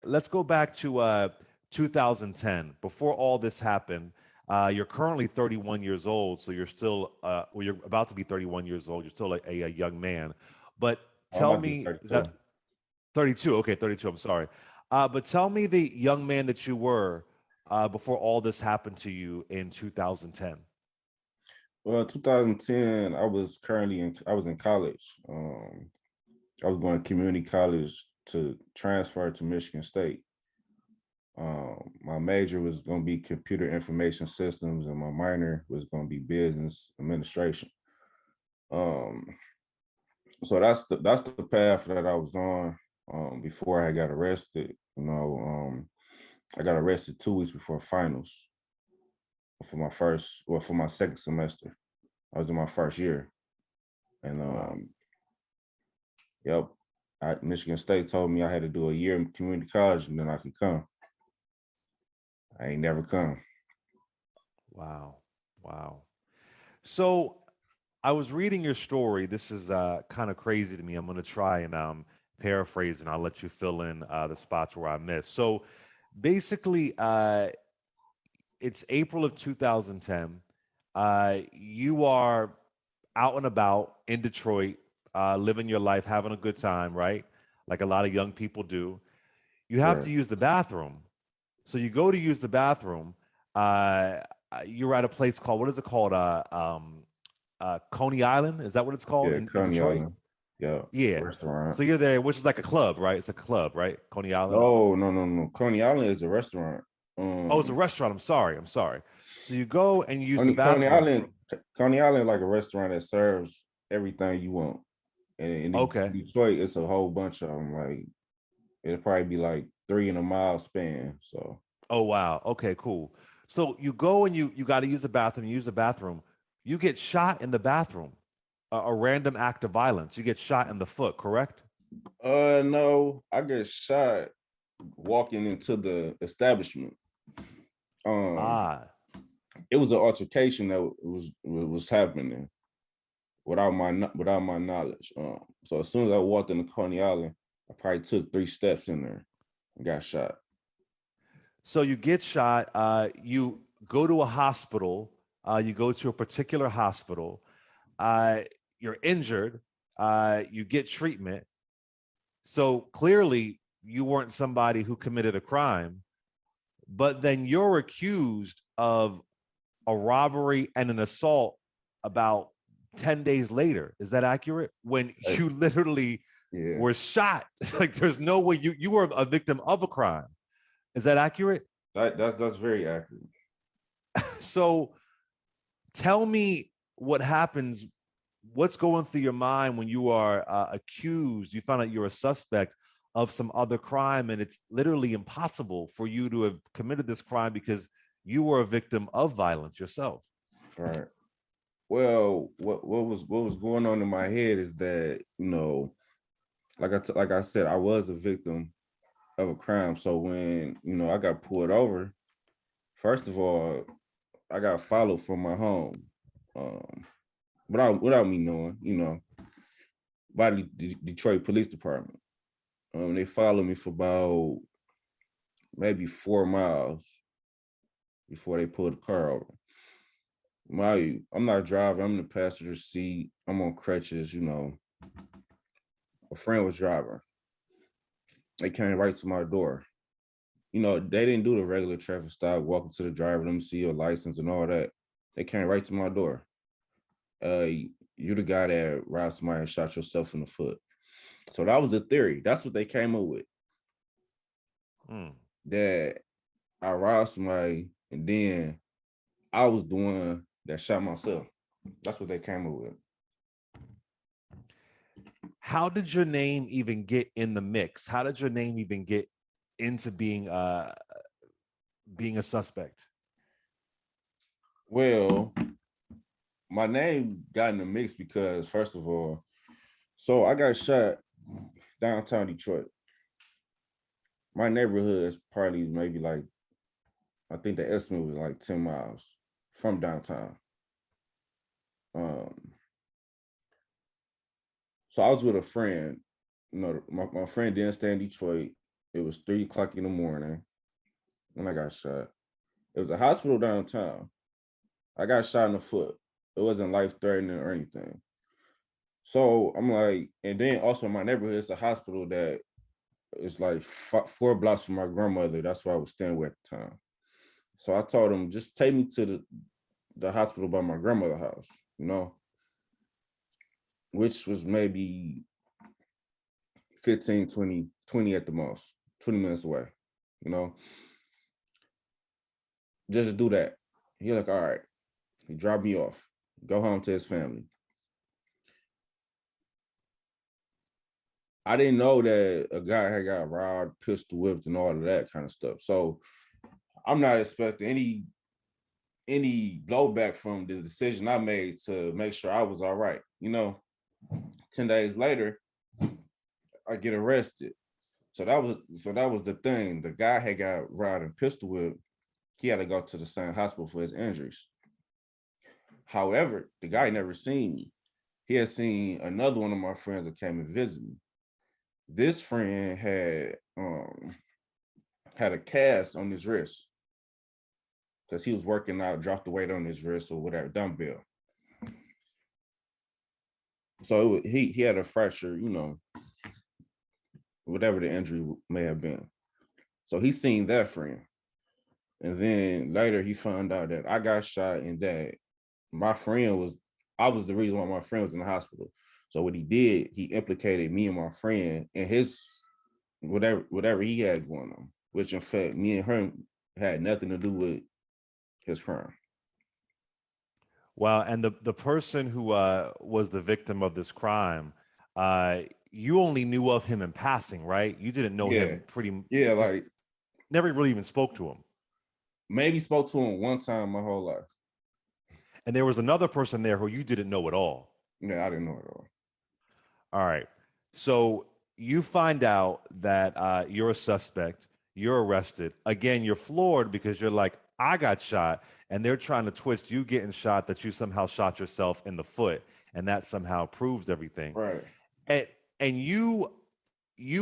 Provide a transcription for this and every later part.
let's go back to 2010. Before all this happened, you're currently 31 years old, so you're still, well, you're about to be 31 years old. You're still a young man. But I'm tell about to be me, is that 32. 32? Okay, 32. I'm sorry. But tell me the young man that you were before all this happened to you in 2010. Well, 2010, I was in college. I was going to community college to transfer to Michigan State. My major was going to be computer information systems, and my minor was going to be business administration. Um, so that's the path that I was on before I got arrested. I got arrested 2 weeks before finals for my second semester. I was in my first year, and Wow. yep, Michigan State told me I had to do a year in community college and then I could come. I ain't never come. Wow. Wow. So I was reading your story. This is kind of crazy to me. I'm going to try and paraphrase, and I'll let you fill in the spots where I missed. So basically, it's April of 2010. You are out and about in Detroit, living your life, having a good time, right? Like a lot of young people do. You have to Right. use the bathroom. So you go to use the bathroom. Uh, you're at a place called, what is it called? Coney Island. Is that what it's called Yeah, in Coney Detroit? Island. Yeah, Yeah. restaurant. So you're there, which is like a club, right? It's a club, right? Coney Island. No, no, no, no. Coney Island is a restaurant. Oh, it's a Um, restaurant. I'm sorry. I'm sorry. So you go and you use the Coney bathroom. Island, Coney Island, like a restaurant that serves everything you want. And in Okay. Detroit, it's a whole bunch of them. Like it'll probably be like three in a mile span. So Oh wow. Okay, cool. So you go and you got to use the bathroom. You use the bathroom. You get shot in the bathroom. A random act of violence. You get shot in the foot, correct? no, I get shot walking into the establishment. Um, Ah. it was an altercation that was happening without my knowledge. So as soon as I walked into Coney Island, I probably took 3 steps in there and got shot. So you get shot. You go to a hospital. You go to a particular hospital. Uh, you're injured. You get treatment. So clearly, you weren't somebody who committed a crime, but then you're accused of a robbery and an assault about 10 days later. Is that accurate? When Like, you literally yeah, were shot. Like there's no way you were a victim of a crime. Is that accurate? that's very accurate. So tell me what happens, what's going through your mind when you are accused, you find out you're a suspect of some other crime, and it's literally impossible for you to have committed this crime because you were a victim of violence yourself. All right. Well, what was going on in my head is that like I said, I was a victim of a crime. So when I got pulled over, first of all, I got followed from my home, um, without me knowing, by the Detroit Police Department. They followed me for about maybe 4 miles before they pulled the car over. I'm not driving. I'm in the passenger seat. I'm on crutches. A friend was driving. They came right to my door. They didn't do the regular traffic stop, walking to the driver, let me see your license and all that. They came right to my door. Uh, you're the guy that robbed somebody and shot yourself in the foot. So that was the theory. That's what they came up with. Hmm. That I robbed somebody and then I was the one that shot myself. That's what they came up with. How did your name even get in the mix? How did your name even get into being a suspect? Well, my name got in the mix because first of all, so I got shot downtown Detroit. My neighborhood is probably maybe like I think the estimate was like 10 miles from downtown. Um, so I was with a friend. My friend didn't stay in Detroit, It was 3 o'clock in the morning when I got shot. It was a hospital downtown. I got shot in the foot. It wasn't life threatening or anything. So I'm like, and then also in my neighborhood, it's a hospital that is like 4 blocks from my grandmother. That's where I was staying with at the time. So I told him, just take me to the hospital by my grandmother's house, which was maybe 15, 20 at the most, 20 minutes away, you know, just do that. He like, all right. He dropped me off, go home to his family. I didn't know that a guy had got robbed, pistol whipped, and all of that kind of stuff. So I'm not expecting any blowback from the decision I made to make sure I was all right. 10 days later, I get arrested. So that was the thing. The guy had got robbed and pistol whipped. He had to go to the same hospital for his injuries. However, the guy never seen me. He had seen another one of my friends that came and visited me. This friend had a cast on his wrist because he was working out, dropped the weight on his wrist or whatever, dumbbell. So he had a fracture, whatever the injury may have been. So he seen that friend. And then later he found out that I got shot and that I was the reason why my friend was in the hospital. So what he did, he implicated me and my friend in his whatever he had going on, which in fact me and him had nothing to do with his crime. Wow. And the person who was the victim of this crime, uh, you only knew of him in passing, right? You didn't know Yeah. him Yeah, just like never really even spoke to him. maybe spoke to him one time my whole life. And there was another person there who you didn't know at all. Yeah, I didn't know it all. All right. So you find out that you're a suspect, you're arrested. Again, you're floored because you're like, I got shot. And they're trying to twist you getting shot that you somehow shot yourself in the foot. And that somehow proves everything. Right. And, and you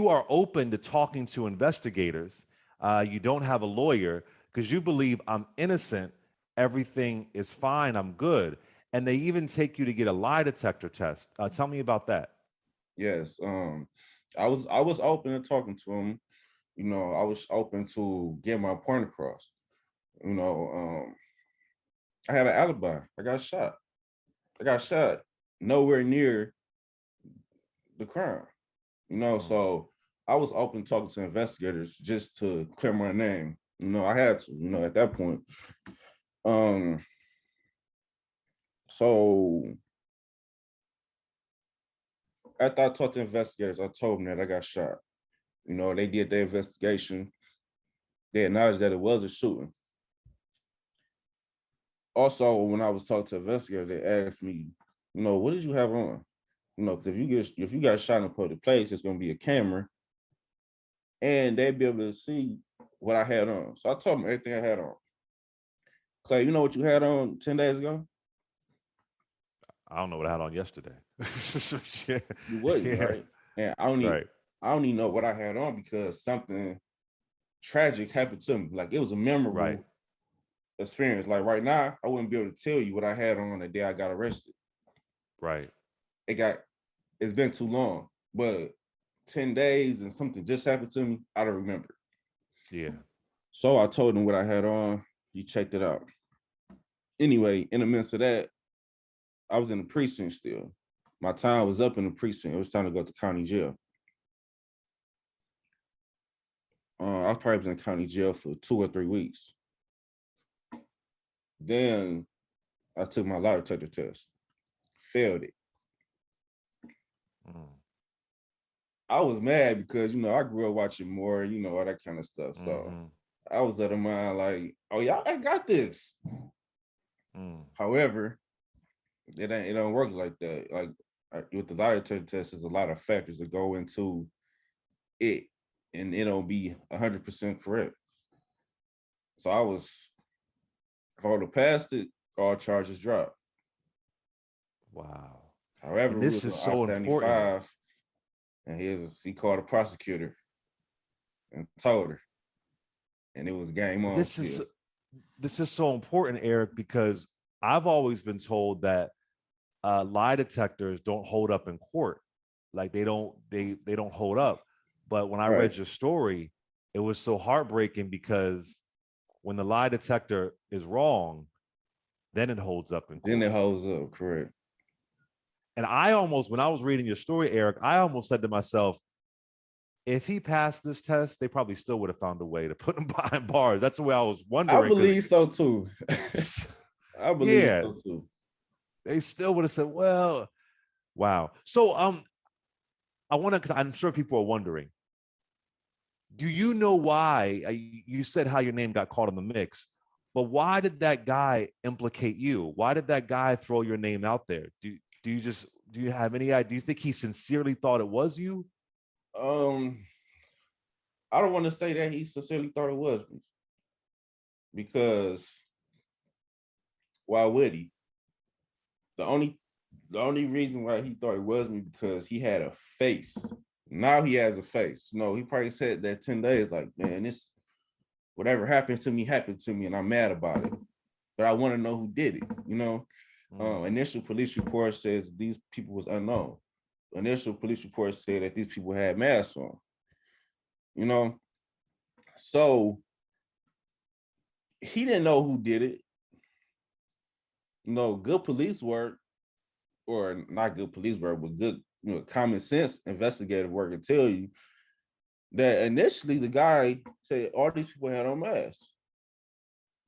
are open to talking to investigators. You don't have a lawyer because you believe I'm innocent. Everything is fine. I'm good. And they even take you to get a lie detector test. Tell me about that. Yes. I was open to talking to him. I was open to get my point across. You know, um, I had an alibi. I got shot. I got shot nowhere near the crime. Mm. So I was open talking to investigators just to clear my name. I had to, at that point. Um, so after I talked to investigators, I told them that I got shot. They did their investigation. They acknowledged that it was a shooting. Also, when I was talking to investigators, they asked me, what did you have on? Because if you got shot in a public place, it's gonna be a camera, and they'd be able to see what I had on. So I told them everything I had on. Clay, you know what you had on 10 days ago? I don't know what I had on yesterday. Yeah. You wouldn't, Yeah. right? And I don't even know what I had on because something tragic happened to me. Like it was a Right. memorable experience. Like right now, I wouldn't be able to tell you what I had on the day I got arrested. Right. It got it's been too long, but 10 days and something just happened to me, I don't remember. Yeah. So I told him what I had on. He checked it out. Anyway, in the midst of that, I was in the precinct still. My time was up in the precinct. It was time to go to county jail. I was probably in county jail for 2 or 3 weeks. Then I took my lie detector test, failed it. Mm. I was mad because I grew up watching more, all that kind of stuff. So Mm-hmm. I was of the mind like, oh y'all, I got this. Mm. However, it don't work like that. Like with the lie detector test, there's a lot of factors that go into it, and it don't be 100% correct. So if I would have passed it, all charges dropped. Wow. However, And we this was is on so important. I-75, and he called a prosecutor, and told her, and it was game on This still. is this is so important, Eric, because I've always been told that lie detectors don't hold up in court. Like they don't hold up. But when I Right. read your story, it was so heartbreaking because when the lie detector is wrong, then it holds up in Then court. it holds up, correct. And I almost, when I was reading your story, Eric, I almost said to myself, if he passed this test, they probably still would have found a way to put him behind bars. That's the way I was I wondering. believe so too. Because, I believe yeah, so too. they still would have said, well, wow. So, I want to, because I'm sure people are wondering, do you know why you said how your name got caught in the mix, but why did that guy implicate you? Why did that guy throw your name out there? Do you just do you have any idea? Do you think he sincerely thought it was you? Um, I don't want to say that he sincerely thought it was me, because why would he? The only the only reason why he thought it was me because he had a face. Now he has a face. No, he probably said that 10 days, like, man, this whatever happened to me, and I'm mad about it. But I want to know who did it, you know. Mm. Initial police report says these people was unknown. Initial police report said that these people had masks on, you know. So he didn't know who did it. You know, good police work, or not good police work, but good, common sense investigative work can tell you that initially the guy said all these people had on masks.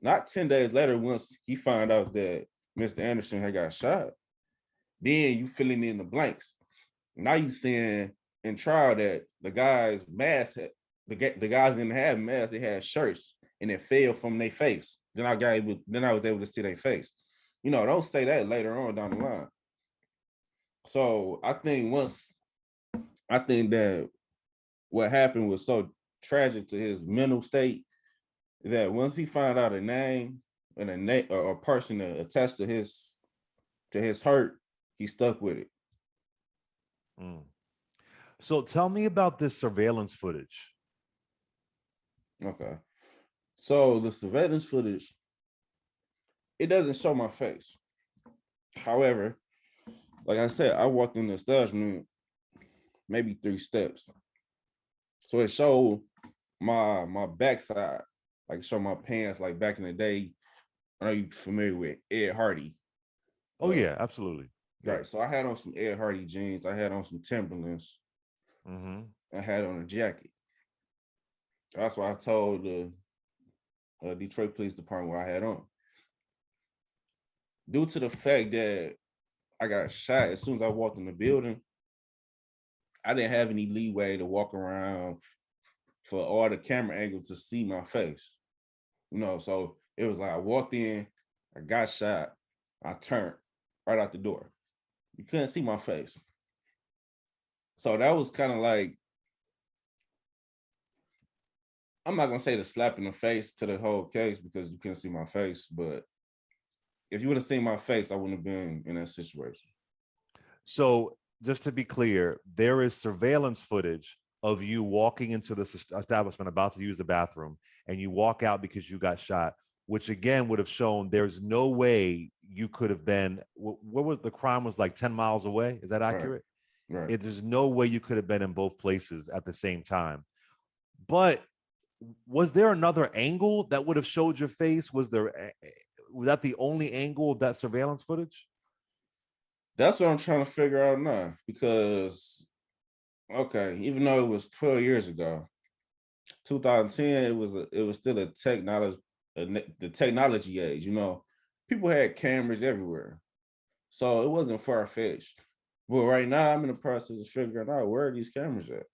Not 10 days later, once he found out that Mr. Anderson had got shot, then you filling in the blanks. Now you seeing in trial that the guy's mask, the guys didn't have masks, they had shirts, and it fell from their face. Then I was able to see their face. Don't say that later on down the line. So I think that what happened was so tragic to his mental state that once he found out a name and a name or a person to attest to his hurt, he stuck with it. Mm. So tell me about this surveillance footage. Okay. So the surveillance footage, it doesn't show my face. However, like I said, I walked in the establishment maybe 3 steps. So it showed my backside, like show my pants, like back in the day. I know you familiar with Ed Hardy. Oh yeah, absolutely. Yeah. Right. So I had on some Ed Hardy jeans. I had on some Timberlands. Mm-hmm. I had on a jacket. That's why I told the Detroit Police Department what I had on. Due to the fact that I got shot as soon as I walked in the building, I didn't have any leeway to walk around for all the camera angles to see my face. So it was like I walked in, I got shot, I turned right out the door. You couldn't see my face. So that was kind of like, I'm not gonna say the slap in the face to the whole case because you couldn't see my face, but if you would have seen my face, I wouldn't have been in that situation. So just to be clear, there is surveillance footage of you walking into this establishment about to use the bathroom, and you walk out because you got shot, which again would have shown there's no way you could have been. What was the crime was like 10 miles away? Is that Right, accurate? right. There's no way you could have been in both places at the same time. But was there another angle that would have showed your face? Was that the only angle of that surveillance footage? That's what I'm trying to figure out now. Because okay, even though it was 12 years ago, 2010, it was still the technology age. People had cameras everywhere, so it wasn't far fetched. But right now, I'm in the process of figuring out where are these cameras at,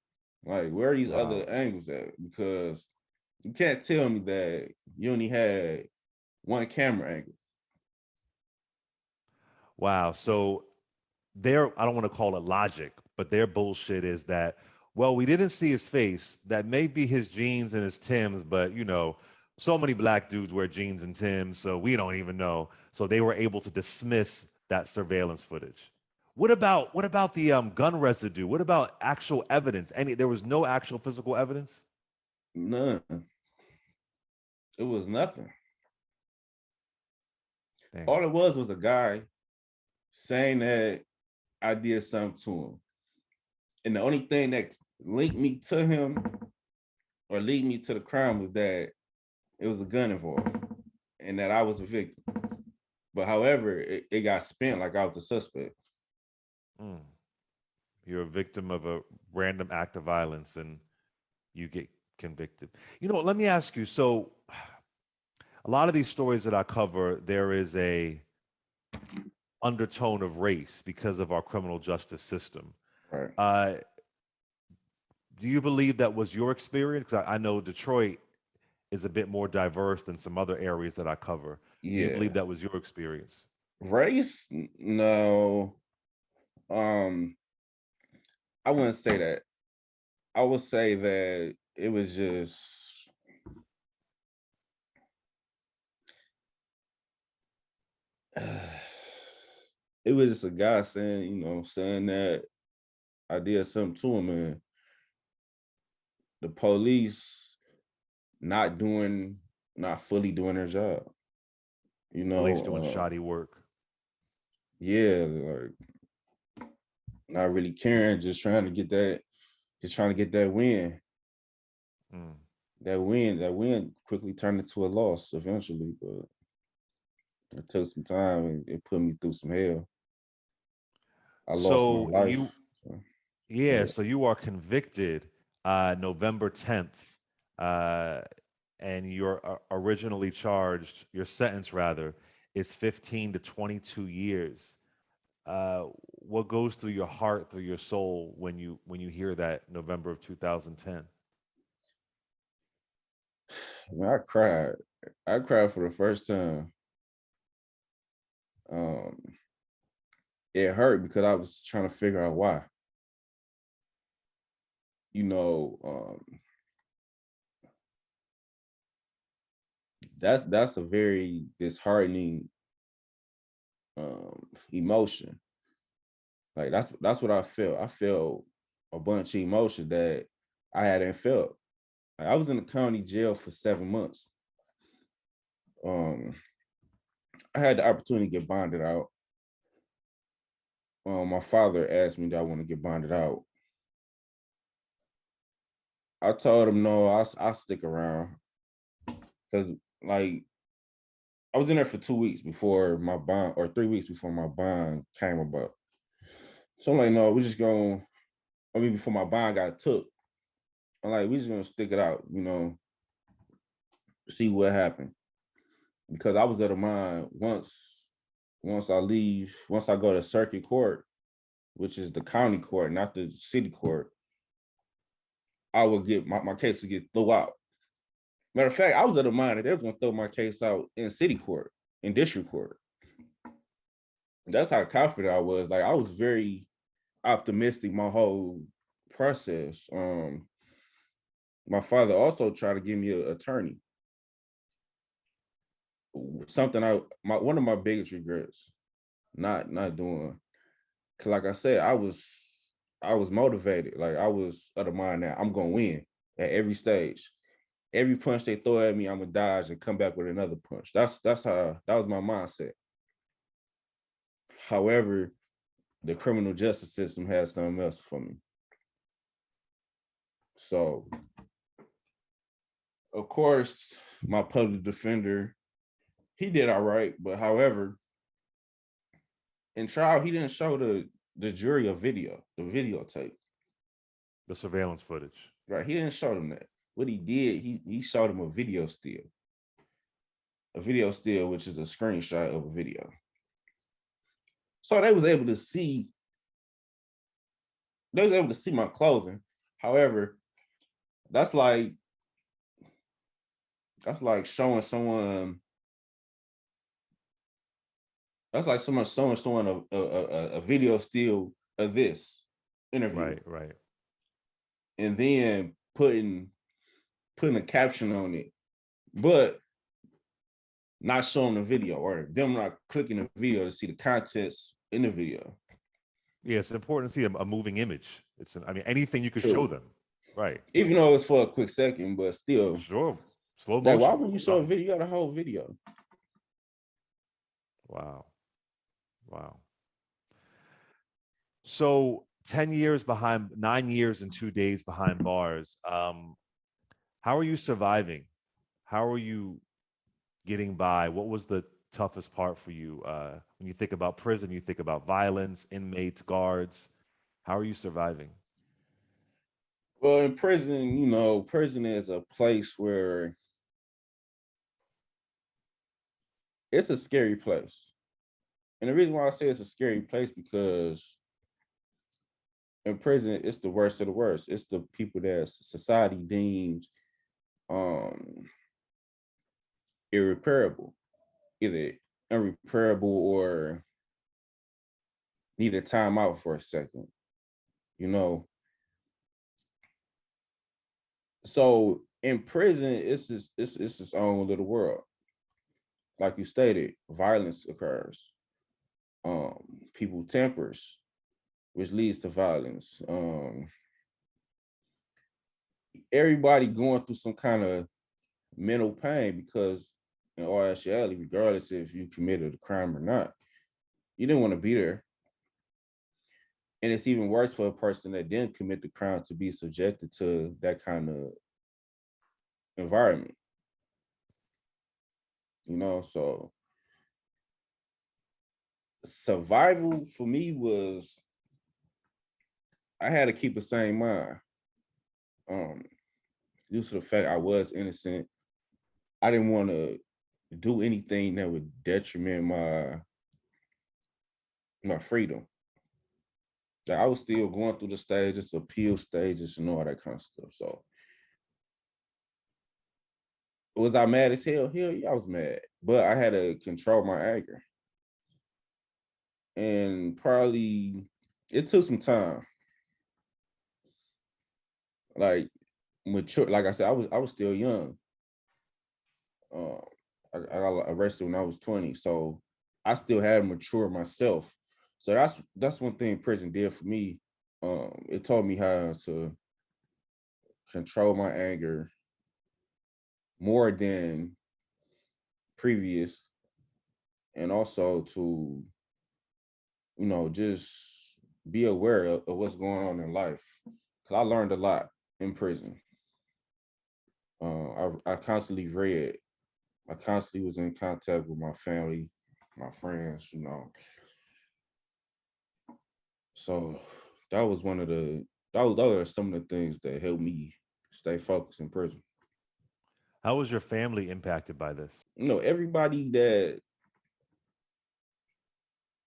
like where are these Wow. other angles at, because you can't tell me that you only had one camera angle. Wow. So I don't want to call it logic, but their bullshit is that, well, we didn't see his face. That may be his jeans and his Tims, but so many black dudes wear jeans and Tims, so we don't even know. So they were able to dismiss that surveillance footage. What about the gun residue? What about actual evidence? There was no actual physical evidence? None. It was nothing. Damn. All it was a guy saying that I did something to him. And the only thing that linked me to him or lead me to the crime was that it was a gun involved and that I was a victim. But however, it got spent like I was the suspect. Mm. You're a victim of a random act of violence and you get convicted. You know, let me ask you. So, a lot of these stories that I cover, there is a undertone of race because of our criminal justice system. Right. Uh, do you believe that was your experience? Because I know Detroit is a bit more diverse than some other areas that I cover. Do you believe Yeah. that was your experience? Race? No. Um, I wouldn't say that. I would say that it was just it was just a guy saying, saying that I did something to him, and the police not doing, not fully doing their job. You Police doing know, shoddy work. yeah, like not really caring, just trying to get that win. Mm. That win quickly turned into a loss eventually, but it took some time and it put me through some hell. I lost my So life. So, yeah, yeah. so you are convicted November 10th, uh, and you're originally charged, your sentence rather, is 15 to 22 years. What goes through your heart, through your soul when you hear that November of 2010? I mean, I cried. I cried for the first time. Um, it hurt because I was trying to figure out why. You know, that's a very disheartening emotion. Like that's what I felt. I felt a bunch of emotion that I hadn't felt. Like, I was in the county jail for 7 months. Um, I had the opportunity to get bonded out. My father asked me, "Do I want to get bonded out?" I told him no. I'll stick around because like I was in there for 2 weeks before my bond, or 3 weeks before my bond came about. So I'm like, no, we're just going. I mean, before my bond got took, I'm like, we're just gonna stick it out, see what happened. Because I was of the mind once I go to circuit court, which is the county court, not the city court, I would get my case to get thrown out. Matter of fact, I was of the mind that they was gonna throw my case out in city court, in district court. That's how confident I was. Like I was very optimistic my whole process. My father also tried to give me an attorney. Something one of my biggest regrets, not doing. Cause like I said, I was motivated. Like I was of the mind that I'm gonna win at every stage. Every punch they throw at me, I'm gonna dodge and come back with another punch. That's how that was my mindset. However, the criminal justice system has something else for me. So of course, my public defender, he did all right, but however, in trial, he didn't show the jury the videotape. The surveillance footage. Right. He didn't show them that. What he did, he showed them a video still, which is a screenshot of a video. So they was able to see my clothing. However, that's like that's like showing someone that's like someone showing someone a video still of this interview Right, right. and then putting a caption on it, but not showing the video or them not clicking the video to see the contents in the video. Yeah, it's important to see a moving image. I mean, anything you could show True. them. Right. Even though it's for a quick second, but still, Sure. Slow like, why motion. would you show a No. video? You got a whole video. Wow. Wow. So 10 years behind, 9 years and 2 days behind bars. How are you surviving? How are you getting by? What was the toughest part for you? When you think about prison, you think about violence, inmates, guards. How are you surviving? Well, in prison, prison is a place where it's a scary place. And the reason why I say it's a scary place because in prison, it's the worst of the worst. It's the people that society deems um irreparable, either irreparable or need a time out for a second, you know. So in prison, it's its own little world. Like you stated, violence occurs. People tempers, which leads to violence. Everybody going through some kind of mental pain because in all actuality, regardless if you committed a crime or not, you didn't want to be there. And it's even worse for a person that didn't commit the crime to be subjected to that kind of environment, So survival for me was I had to keep the same mind. Um, due to the fact I was innocent, I didn't want to do anything that would detriment my freedom. Like I was still going through the stages, appeal stages, and all that kind of stuff. So was I mad as hell? Hell yeah, I was mad. But I had to control my anger. And probably it took some time. Like mature, like I said, I was still young. Uh, I got arrested when I was 20. So I still had to mature myself. So that's one thing prison did for me. It taught me how to control my anger more than previous, and also to just be aware of what's going on in life. Cause I learned a lot in prison. I constantly read. I constantly was in contact with my family, my friends. So that was one of the those are some of the things that helped me stay focused in prison. How was your family impacted by this? Everybody that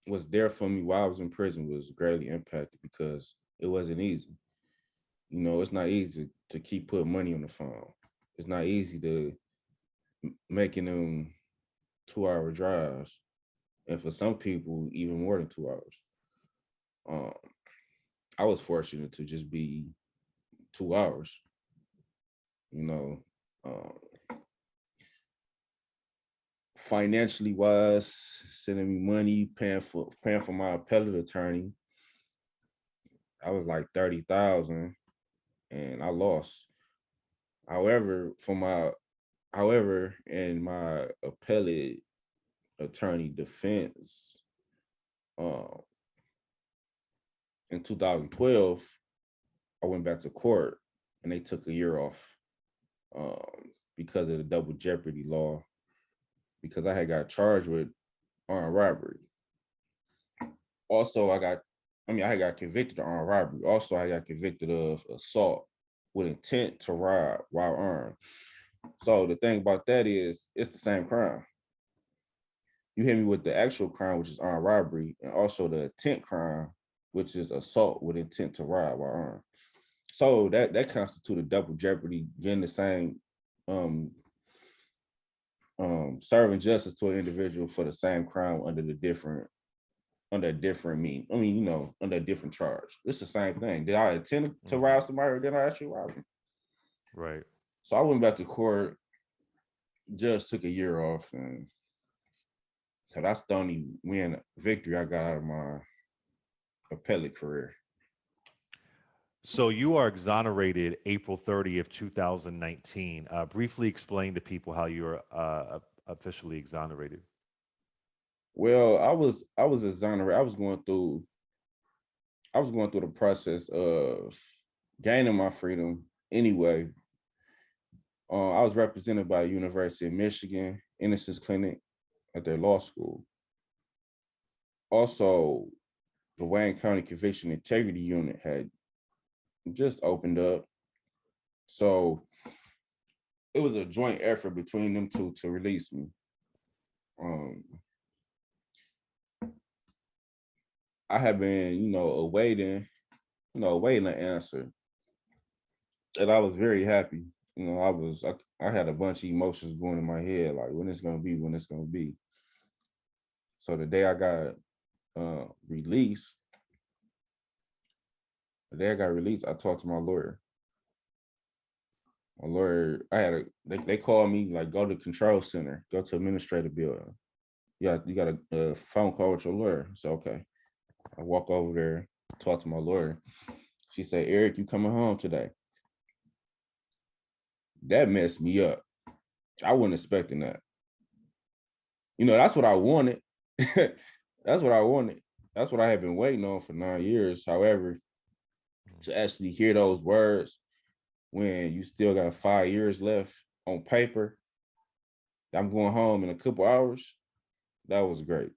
was there for me while I was in prison was greatly impacted because it wasn't easy. It's not easy to keep putting money on the phone. It's not easy to making them 2 hour drives. And for some people, even more than 2 hours. Um, I was fortunate to just be 2 hours, you know. Um, Financially wise, sending me money, paying for my appellate attorney. I was like 30,000 and I lost. However, in my appellate attorney defense, uh, in 2012, I went back to court and they took a year off because of the double jeopardy law. Because I had got charged with armed robbery. Also, I had got convicted of armed robbery. Also, I got convicted of assault with intent to rob while armed. So the thing about that is, it's the same crime. You hit me with the actual crime, which is armed robbery, and also the intent crime, which is assault with intent to rob while armed. So that constituted double jeopardy, getting the same um serving justice to an individual for the same crime under a different under a different charge. It's the same thing. Did I intend to Hmm. rob somebody or did I actually rob them? Right. So I went back to court, judge took a year off, and so that's the only win victory I got out of my appellate career. So you are exonerated April 30th, 2019. Briefly explain to people how you're officially exonerated. Well, I was exonerated. I was going through the process of gaining my freedom anyway. I was represented by the University of Michigan Innocence Clinic at their law school. Also, the Wayne County Conviction Integrity Unit had just opened up. So it was a joint effort between them two to release me. Um, I have been, awaiting an answer. And I was very happy. I had a bunch of emotions going in my head, like when it's gonna be, when it's gonna be. So the day I got released, I talked to my lawyer. My lawyer, they called me like, go to control center, go to administrative building. You got a phone call with your lawyer. So okay, I walk over there, talk to my lawyer. She said, Eric, you coming home today? That messed me up. I wasn't expecting that. That's what I wanted. That's what I wanted. That's what I had been waiting on for 9 years. However, to actually hear those words when you still got 5 years left on paper, I'm going home in a couple hours. That was great.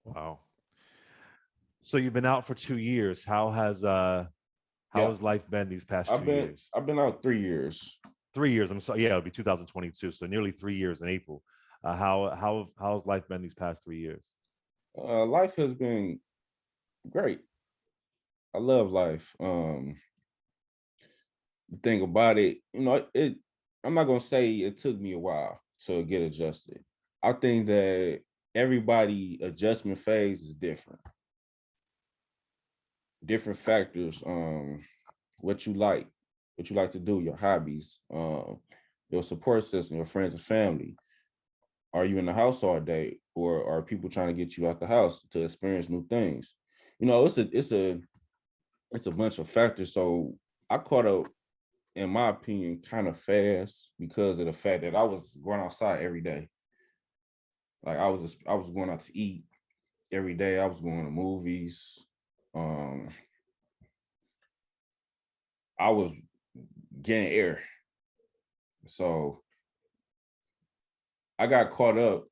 Wow. So you've been out for 2 years. How Yeah, has life been these past I've two been years? I've been out 3 years. 3 years. I'm sorry. Yeah, it'll be 2022. So nearly 3 years in April. How's life been these past 3 years? Life has been great. I love life. The thing about it, I'm not gonna say it took me a while to get adjusted. I think that everybody adjustment phase is different factors. What what you like to do, your hobbies, your support system, your friends and family. Are you in the house all day, or are people trying to get you out the house to experience new things? It's a bunch of factors. So I caught up, in my opinion, kind of fast because of the fact that I was going outside every day. Like I was going out to eat every day. I was going to movies. Um, I was getting air. So I got caught up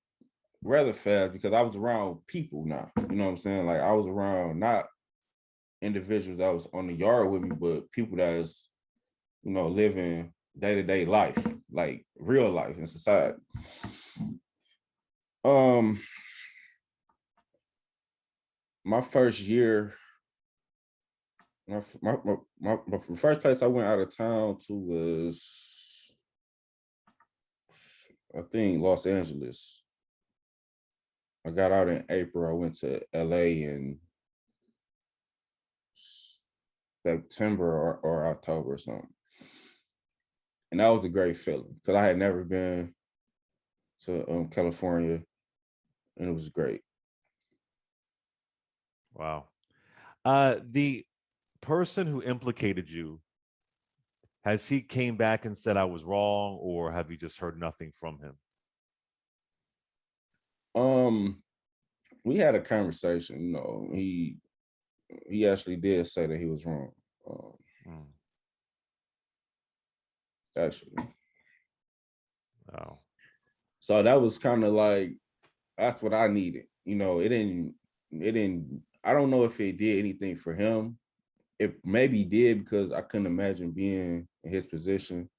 rather fast because I was around people now. You know what I'm saying? Like I was around not individuals that was on the yard with me, but people that is, living day-to-day life, like real life in society. Um, my first year, my first place I went out of town to was, I think, Los Angeles. I got out in April. I went to LA in September or October or something. And that was a great feeling because I had never been to California, and it was great. Wow. The person who implicated you, has he came back and said I was wrong, or have you just heard nothing from him? Um, we had a conversation. He actually did say that he was wrong. Um, Mm, actually, wow. so that was kind of like that's what I needed. It didn't. I don't know if it did anything for him. It maybe did because I couldn't imagine being in his position.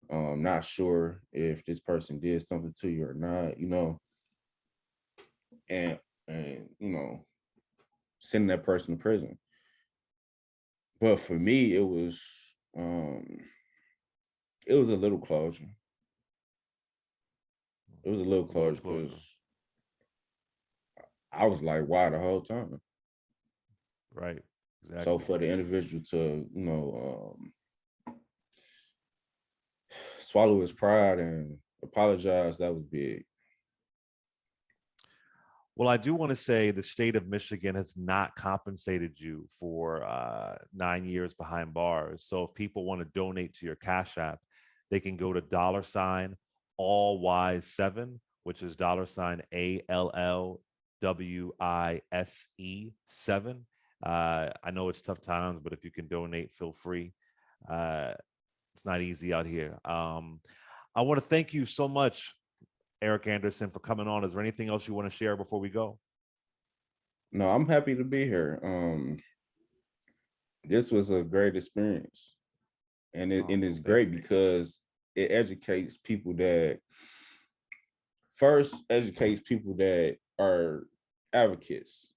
Not sure if this person did something to you or not. And sending that person to prison. But for me, um it was a little closure. It was a little A little closure closer. because I was like, why the whole time? Right. So Exactly. for the individual to, swallow his pride and apologize, that was big. Well, I do want to say the state of Michigan has not compensated you for 9 years behind bars. So if people want to donate to your Cash App, they can go to dollar sign all wise 7, which is dollar sign ALLWISE 7. I know it's tough times, but if you can donate, feel free. Uh, it's not easy out here. I want to thank you so much, Eric Anderson, for coming on. Is there anything else you want to share before we go? No, I'm happy to be here. This was a great experience, and Oh, it well, is thank great because it educates people that first educates people that are advocates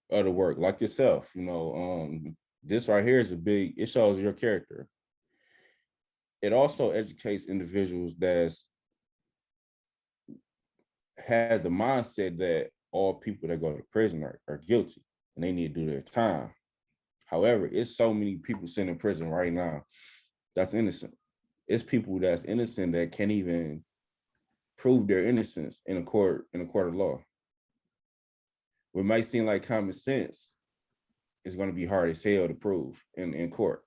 of the work, like yourself. This right here is a big. It shows your character. It also educates individuals that has the mindset that all people that go to prison are guilty and they need to do their time. However, it's so many people sitting in prison right now that's innocent. It's people that's innocent that can't even prove their innocence in a court of law. What might seem like common sense is going to be hard as hell to prove in court.